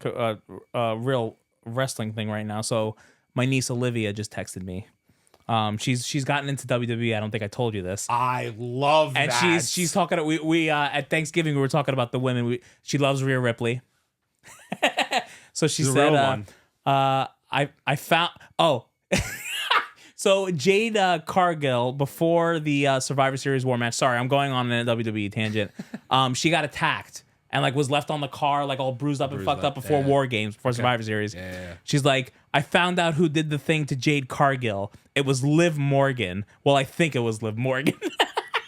real wrestling thing right now. So my niece Olivia just texted me. She's gotten into WWE. I don't think I told you this. I love And that. she's talking. We at Thanksgiving we were talking about the women. She loves Rhea Ripley. So she She's a said, real one. I found. Oh. So Jade Cargill, before the Survivor Series war match, sorry, I'm going on a WWE tangent. She got attacked and like was left on the car, like all bruised up and fucked up before War Games, before Survivor Series. Yeah. She's like, I found out who did the thing to Jade Cargill. It was Liv Morgan. Well, I think it was Liv Morgan.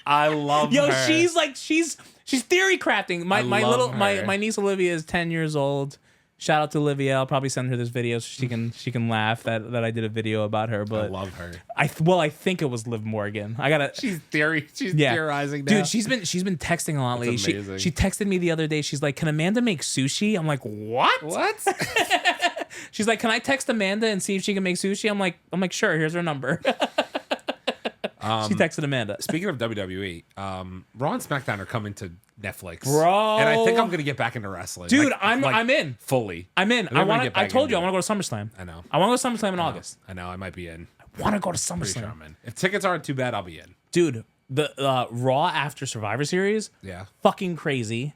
I love Yo, her. she's like, she's theory crafting. My love her. my niece Olivia is 10 years old. Shout out to Olivia. I'll probably send her this video so she can laugh that I did a video about her. But I love her. I think it was Liv Morgan. I gotta. She's theorizing now. Dude, she's been texting a lot lately. amazing. She texted me the other day. She's like, "Can Amanda make sushi?" I'm like, "What?" What? She's like, "Can I text Amanda and see if she can make sushi?" I'm like, "Sure. Here's her number." She texted Amanda. Speaking of WWE, Raw and SmackDown are coming to Netflix, Bro. and I think I'm gonna get back into wrestling, Dude, I'm in. fully. I'm in. I told you I want to go to SummerSlam. I know. I want to go to SummerSlam in August. I know. I might be in. I want to go to Pretty sure SummerSlam. I'm in. If tickets aren't too bad, I'll be in. Dude, the Raw after Survivor Series, Yeah. fucking crazy.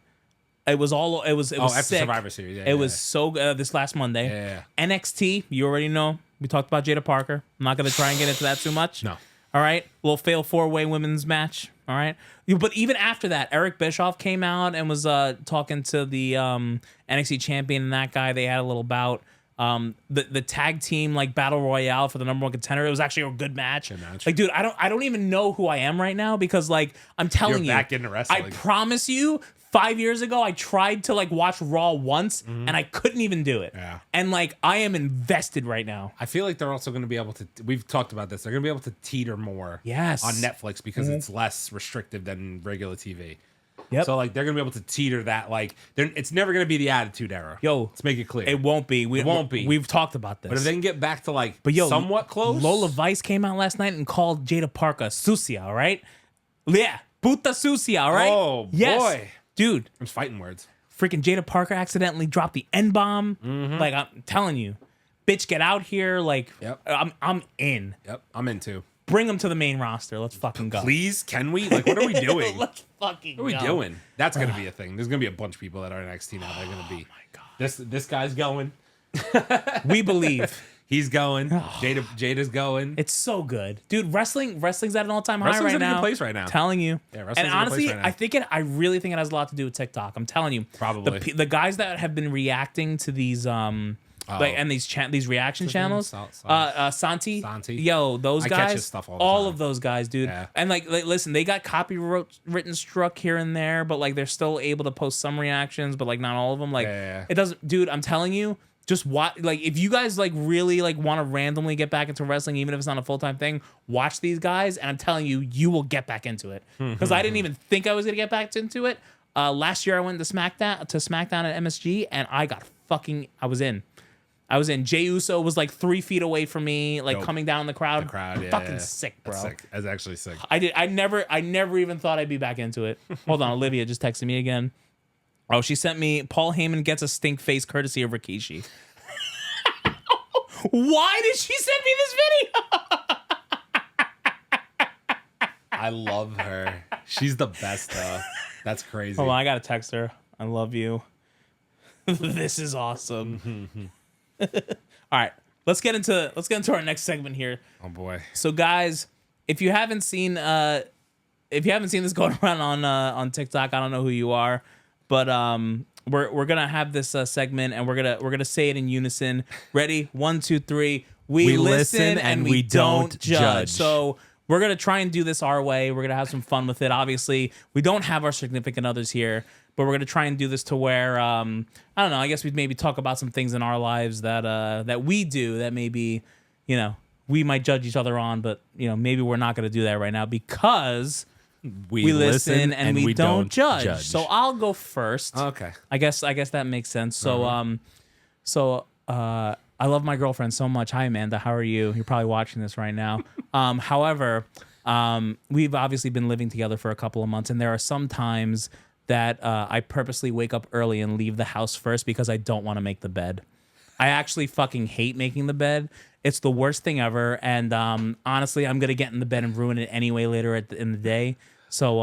It was After sick. Survivor Series, yeah, it was so good this last Monday. Yeah. NXT, you already know. We talked about Jada Parker. I'm not gonna try and get into that too much. No. All right, little fail 4-way women's match. All right, but even after that, Eric Bischoff came out and was talking to the NXT champion and that guy. They had a little bout. The tag team like battle royale for the number 1 contender. It was actually a good match. Good match. Like, dude, I don't even know who I am right now because like I'm telling You're you, back into wrestling. I promise you, 5 years ago, I tried to like watch Raw once, and I couldn't even do it. Yeah. And like, I am invested right now. I feel like they're also going to be able to. We've talked about this. They're going to be able to teeter more. Yes. On Netflix because it's less restrictive than regular TV. Yep. So like they're going to be able to teeter that. Like it's never going to be the Attitude Era. Yo, let's make it clear. It won't be. It won't be. We've talked about this. But if they can get back to like But yo, somewhat close. Lola Vice came out last night and called Jada Parker sucia, all right? Yeah. Puta sucia, all right? Oh, yes. boy. Dude. I'm fighting words. Freaking Jada Parker accidentally dropped the N-bomb. Like, I'm telling you. Bitch, get out here. Like, Yep. I'm in. Yep, I'm in too. Bring them to the main roster. Let's fucking go. Please, can we? Like, what are we doing? Let's fucking go. What are we doing? That's going to be a thing. There's going to be a bunch of people that are NXT now. They're going to be. Oh, my God. This guy's going. We believe. He's going. Jada's going. It's so good, dude. Wrestling's at an all-time high Wrestling's right in a now. good place right now. Telling you. Yeah, wrestling's and in a good honestly, place right now. I really think it has a lot to do with TikTok. I'm telling you. Probably. The guys that have been reacting to these like and these reaction channels, Santi, yo, those I catch guys, his stuff all the time. of those guys, dude. Yeah. And like listen, they got copywritten struck here and there, but like they're still able to post some reactions, but like not all of them. Like Yeah. it doesn't, dude. I'm telling you. Just watch, like, if you guys like really like want to randomly get back into wrestling, even if it's not a full-time thing, watch these guys, and I'm telling you, you will get back into it. Because I didn't even think I was gonna get back into it. Last year I went to SmackDown at MSG, and I was in. Jey Uso was like 3 feet away from me, like coming down the crowd. Yeah, fucking sick, bro. That's sick. That's actually sick. I never even thought I'd be back into it. Hold on, Olivia just texted me again. Oh, she sent me Paul Heyman gets a stink face courtesy of Rikishi. Why did she send me this video? I love her. She's the best though. That's crazy. Hold on, I gotta text her. I love you. This is awesome. All right, let's get into our next segment here. Oh boy. So guys, if you haven't seen this going around on TikTok, I don't know who you are. But we're gonna have this segment, and we're gonna say it in unison. Ready? 1, 2, 3. We listen and we don't judge. So we're gonna try and do this our way. We're gonna have some fun with it. Obviously, we don't have our significant others here, but we're gonna try and do this to where I don't know. I guess we'd maybe talk about some things in our lives that we do that maybe we might judge each other on, but maybe we're not gonna do that right now because. We listen and we don't judge. So I'll go first. Okay. I guess that makes sense. So I love my girlfriend so much. Hi Amanda, how are you? You're probably watching this right now. However, we've obviously been living together for a couple of months, and there are some times that I purposely wake up early and leave the house first because I don't want to make the bed. I actually fucking hate making the bed. It's the worst thing ever. And honestly, I'm going to get in the bed and ruin it anyway later in the day. So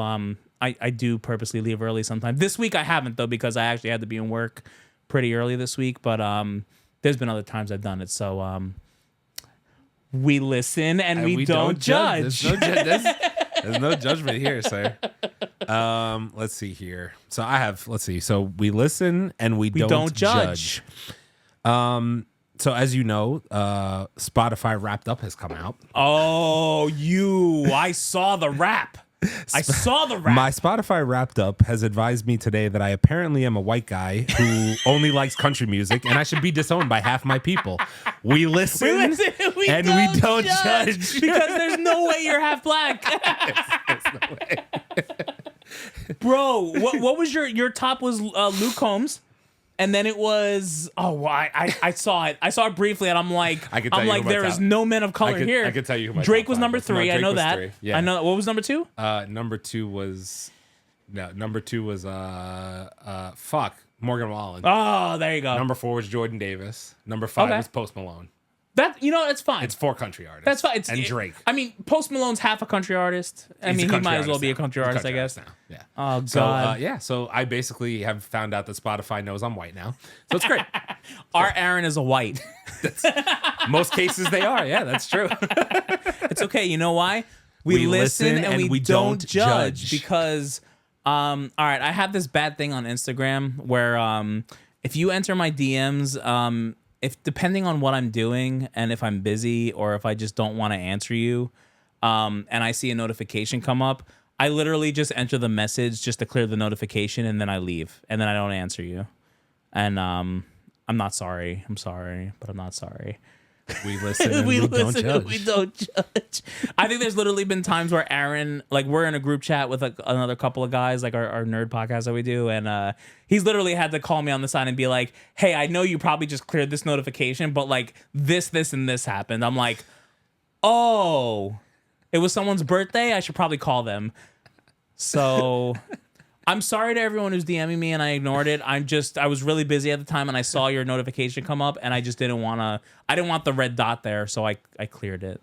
I do purposely leave early sometimes. This week I haven't, though, because I actually had to be in work pretty early this week. But there's been other times I've done it. So we listen and we don't judge. There's no judgment here, sir. Let's see here. So we listen and we don't judge. So as you know, Spotify Wrapped Up has come out. Oh, I saw the rap. I saw the rap. My Spotify Wrapped Up has advised me today that I apparently am a white guy who only likes country music, and I should be disowned by half my people. We listen and we don't judge. Because there's no way you're half black. There's no way. Bro, what was your top was Luke Combs. And then it was I saw it. I saw it briefly, and I'm like, there is no men of color here. I could tell you who my Drake top was five number was. 3. No, I know Drake was that. 3. Yeah. I know. What was number 2? Number two was Morgan Wallen. Oh, there you go. Number 4 was Jordan Davis. Number 5 was Post Malone. That it's fine. It's 4 country artists. That's fine. And Drake. I mean, Post Malone's half a country artist. He might as well be a country artist, I guess. Now. Yeah. Oh God. So so I basically have found out that Spotify knows I'm white now, so it's great. Our Aaron is a white. Most cases they are. Yeah, that's true. It's okay. You know why? We listen and we don't judge because. All right, I have this bad thing on Instagram where if you enter my DMs, if depending on what I'm doing and if I'm busy or if I just don't want to answer you, and I see a notification come up, I literally just enter the message just to clear the notification, and then I leave, and then I don't answer you. And I'm not sorry. I'm sorry, but I'm not sorry. We listen and we don't judge. We don't judge. I think there's literally been times where Aaron, like, we're in a group chat with another couple of guys, like our nerd podcast that we do, and he's literally had to call me on the side and be like, "Hey, I know you probably just cleared this notification, but like this, and this happened." I'm like, "Oh, it was someone's birthday. I should probably call them." So I'm sorry to everyone who's DMing me and I ignored it. I was really busy at the time and I saw your notification come up and I just didn't want the red dot there, so I cleared it.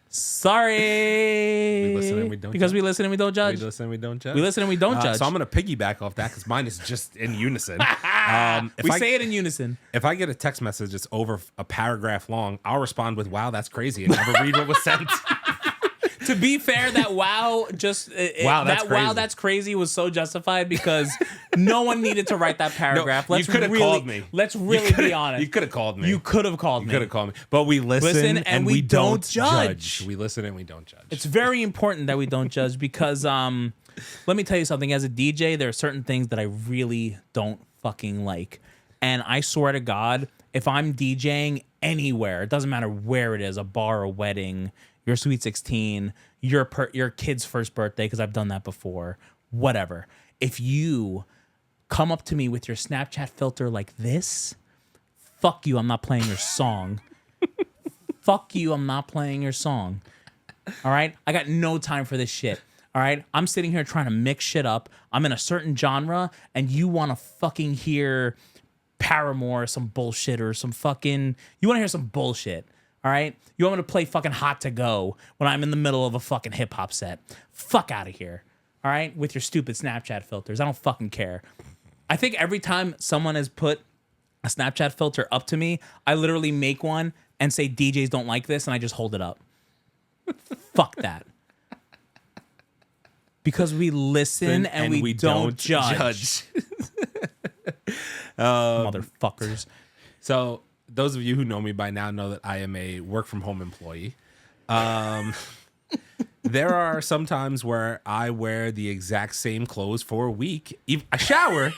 Sorry. We listen and we don't because judge. we listen and we don't judge. We listen and we don't judge. We listen and we don't judge. So I'm going to piggyback off that because mine is just in unison. We say it in unison. If I get a text message that's over a paragraph long, I'll respond with, "Wow, that's crazy," and never read what was sent. To be fair, that wow that's crazy was so justified because no one needed to write that paragraph. No, you could have called me. Let's really be honest. You could have called me. You could have called me. You could have called me. But we listen and we don't judge. We listen and we don't judge. It's very important that we don't judge because let me tell you something. As a DJ, there are certain things that I really don't fucking like. And I swear to God, if I'm DJing anywhere, it doesn't matter where it is, a bar, a wedding, your Sweet 16, your kid's first birthday, because I've done that before, whatever. If you come up to me with your Snapchat filter like this, fuck you, I'm not playing your song. Fuck you, I'm not playing your song. All right? I got no time for this shit. All right? I'm sitting here trying to mix shit up. I'm in a certain genre, and you want to fucking hear Paramore or some bullshit or some fucking... You want to hear some bullshit. All right? You want me to play fucking Hot to Go when I'm in the middle of a fucking hip hop set? Fuck out of here. All right? With your stupid Snapchat filters. I don't fucking care. I think every time someone has put a Snapchat filter up to me, I literally make one and say DJs don't like this and I just hold it up. Fuck that. Because we listen and we don't judge. Motherfuckers. So those of you who know me by now know that I am a work from home employee. There are some times where I wear the exact same clothes for a week. I shower,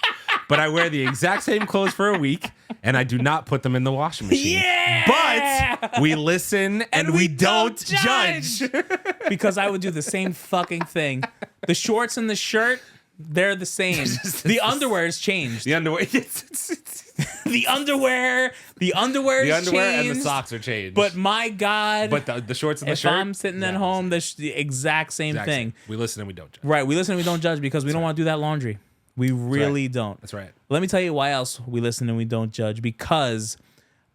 but I wear the exact same clothes for a week, and I do not put them in the washing machine. Yeah! But we listen and we don't judge. Because I would do the same fucking thing. The shorts and the shirt, they're the same. The underwear has changed. The underwear... The underwear changed, and the socks are changed. But my God, but the shorts and the shirt. If I'm sitting at home, the exact same thing. We listen and we don't judge. Right, we listen and we don't judge because we don't want to do that laundry. We really don't. That's right. Let me tell you why else we listen and we don't judge. Because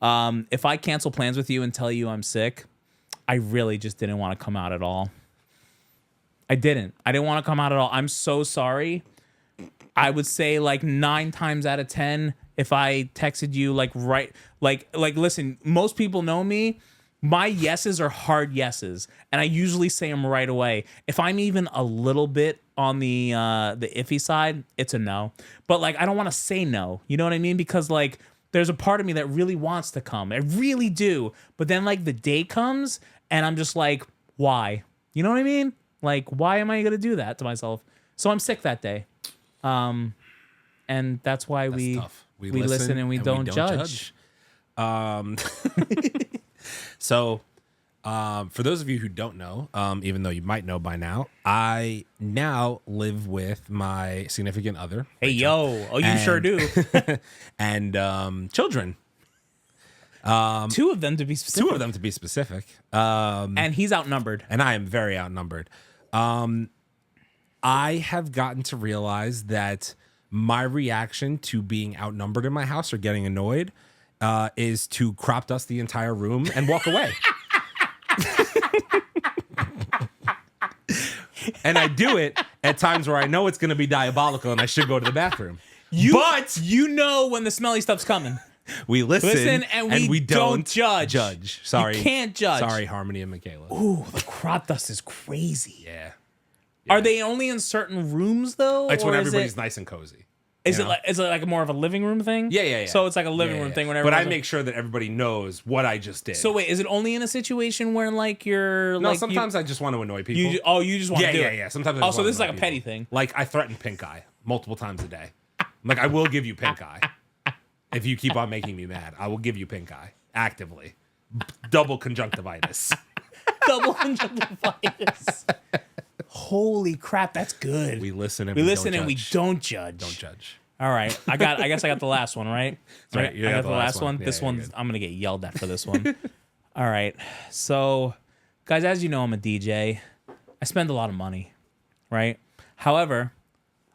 if I cancel plans with you and tell you I'm sick, I really just didn't want to come out at all. I didn't want to come out at all. I'm so sorry. I would say like 9 times out of 10. If I texted you like listen, most people know me. My yeses are hard yeses, and I usually say them right away. If I'm even a little bit on the iffy side, it's a no. But like I don't want to say no. You know what I mean? Because like there's a part of me that really wants to come. I really do. But then like the day comes, and I'm just like, why? You know what I mean? Like why am I gonna do that to myself? So I'm sick that day. And that's why we listen and we don't judge. So, for those of you who don't know, even though you might know by now, I now live with my significant other. Hey, yo. Oh, you sure do. And children. 2 of them to be specific. 2 of them to be specific. And he's outnumbered. And I am very outnumbered. I have gotten to realize that my reaction to being outnumbered in my house or getting annoyed is to crop dust the entire room and walk away. And I do it at times where I know it's going to be diabolical and I should go to the bathroom. But you know when the smelly stuff's coming. We listen and we don't judge. Sorry. You can't judge. Sorry, Harmony and Michaela. Ooh, the crop dust is crazy. Yeah. Are they only in certain rooms though? It's when everybody's nice and cozy. Is it like more of a living room thing? Yeah. So it's like a living room thing. Whenever, but I make sure that everybody knows what I just did. So wait, is it only in a situation where like you're no? like Sometimes I just want to annoy people. You just want to do it. Yeah. Sometimes. So this is like a petty thing. Like I threaten pink eye multiple times a day. Like I will give you pink eye if you keep on making me mad. I will give you pink eye actively. Double conjunctivitis. Double conjunctivitis. Holy crap, that's good. We listen and we don't judge. Don't judge. All right, I guess I got the last one, right? Right, I got the last one. Yeah, this one's good. I'm gonna get yelled at for this one. All right, so guys, as you know, I'm a DJ. I spend a lot of money, right? However,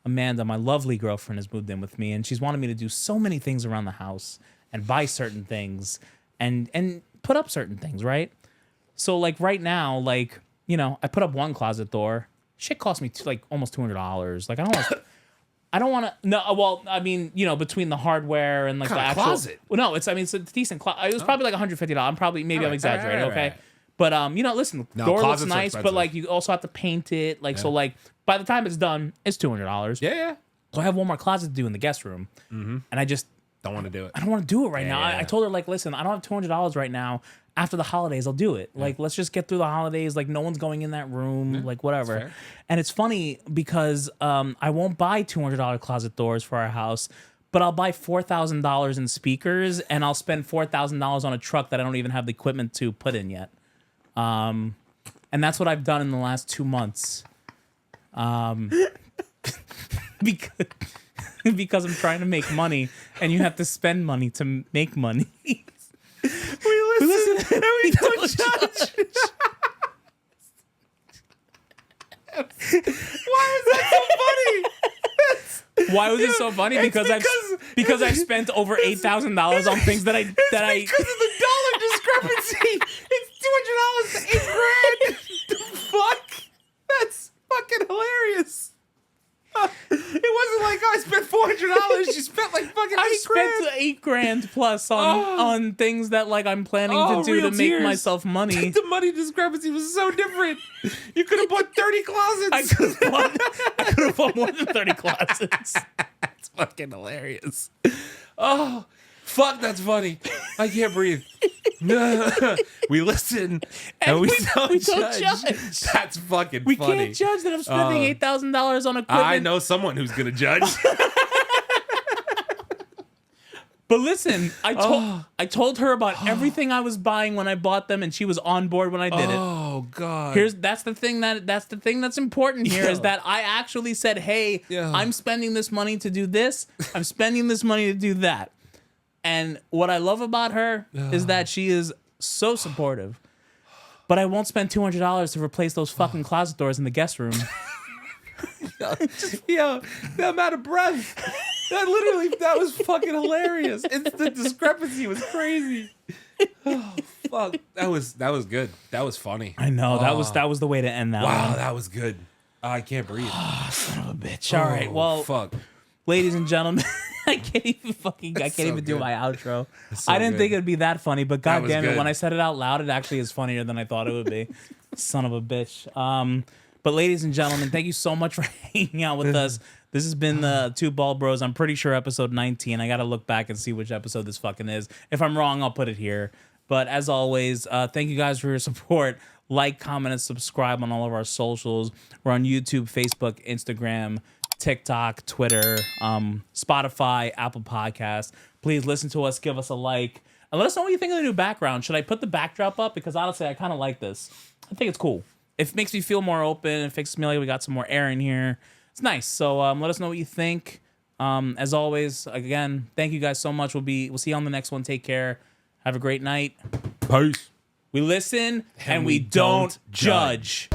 Amanda, my lovely girlfriend, has moved in with me, and she's wanted me to do so many things around the house and buy certain things and put up certain things, right? So like right now, like, you know, I put up one closet door. Shit cost me like almost $200. Like I don't want to. No, well, I mean, you know, between the hardware and like the actual closet. Well, no, it's a decent closet. It was probably like $150. I'm exaggerating, okay? Right. But you know, listen, No, door looks closets are nice, expensive. but like you also have to paint it. Like so, like by the time it's done, it's $200. Yeah. So I have one more closet to do in the guest room, and I just Don't want to do it. I don't want to do it right now. Yeah. I told her like, listen, I don't have $200 right now. After the holidays, I'll do it. Like, let's just get through the holidays. Like, no one's going in that room. Like, whatever. fair. And it's funny because I won't buy $200 closet doors for our house, but I'll buy $4,000 in speakers, and I'll spend $4,000 on a truck that I don't even have the equipment to put in yet. And that's what I've done in the last 2 months. Because I'm trying to make money, and you have to spend money to make money. We listen and we don't judge. Why is that so funny? Why was it so funny? Because I've spent over $8,000 on things that I Because of the dollar discrepancy. It's $200 to $8,000. The fuck? That's fucking hilarious. It wasn't like I spent $400. You spent like fucking I $8,000. spent $8,000 plus on things that like I'm planning to do real to make tears. myself money. The money discrepancy was so different. You could have bought 30 closets. I could have bought more than 30 closets. That's fucking hilarious. Oh, fuck, that's funny. I can't breathe. We listen and we don't judge. That's fucking We funny. can't judge that I'm spending $8,000 on equipment. I know someone who's going to judge. But listen, I told her about everything I was buying when I bought them, and she was on board when I did it. Oh, God. That's the thing that's important here is that I actually said, hey, I'm spending this money to do this. I'm spending this money to do that. And what I love about her is that she is so supportive. But I won't spend $200 to replace those fucking closet doors in the guest room. Yo, I'm out of breath. That was fucking hilarious. The discrepancy was crazy. Oh, fuck. That was good. That was funny. I know that was the way to end that Wow, one. that was good. I can't breathe. Son of a bitch. All right, well, fuck. ladies and gentlemen, I can't even so do good. my outro. so I didn't good. think it'd be that funny, but That was goddamn it, good. when I said it out loud, it actually is funnier than I thought it would be. Son of a bitch. But ladies and gentlemen, thank you so much for hanging out with us. This has been the Two Bald Bros. I'm pretty sure episode 19. I got to look back and see which episode this fucking is. If I'm wrong, I'll put it here. But as always, thank you guys for your support. Like, comment, and subscribe on all of our socials. We're on YouTube, Facebook, Instagram, TikTok, Twitter, Spotify, Apple Podcasts. Please listen to us, give us a like, and let us know what you think of the new background. Should I put the backdrop up? Because honestly, I kind of like this. I think it's cool. It makes me feel more open. It makes me like we got some more air in here. It's nice. So let us know what you think. As always, again, thank you guys so much. We'll see you on the next one. Take care. Have a great night. Peace. We listen and we don't judge.